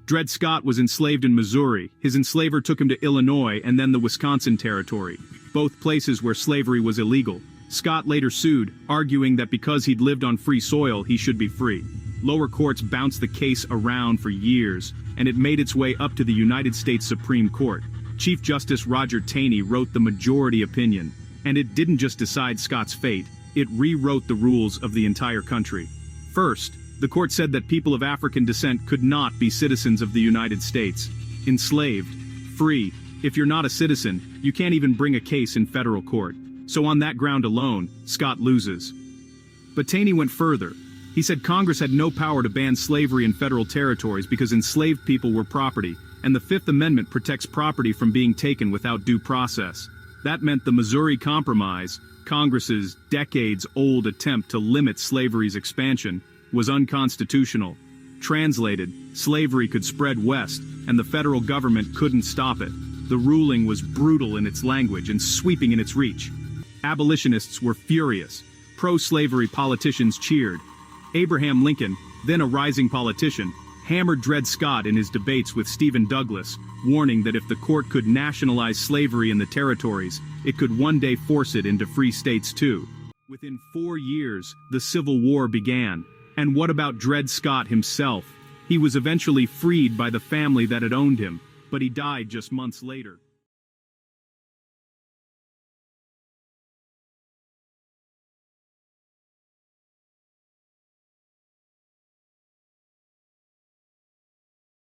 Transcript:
Dred Scott was enslaved in Missouri. His enslaver took him to Illinois and then the Wisconsin Territory, both places where slavery was illegal. Scott later sued, arguing that because he'd lived on free soil, he should be free. Lower courts bounced the case around for years, and it made its way up to the United States Supreme Court. Chief Justice Roger Taney wrote the majority opinion, and it didn't just decide Scott's fate, it rewrote the rules of the entire country. First, the court said that people of African descent could not be citizens of the United States. Enslaved, free, if you're not a citizen, you can't even bring a case in federal court. So on that ground alone, Scott loses. But Taney went further. He said Congress had no power to ban slavery in federal territories because enslaved people were property, and the Fifth Amendment protects property from being taken without due process. That meant the Missouri Compromise, Congress's decades-old attempt to limit slavery's expansion, was unconstitutional. Translated, slavery could spread west, and the federal government couldn't stop it. The ruling was brutal in its language and sweeping in its reach. Abolitionists were furious. Pro-slavery politicians cheered. Abraham Lincoln, then a rising politician, hammered Dred Scott in his debates with Stephen Douglas, warning that if the court could nationalize slavery in the territories, it could one day force it into free states too. Within 4 years, the Civil War began. And what about Dred Scott himself? He was eventually freed by the family that had owned him, but he died just months later.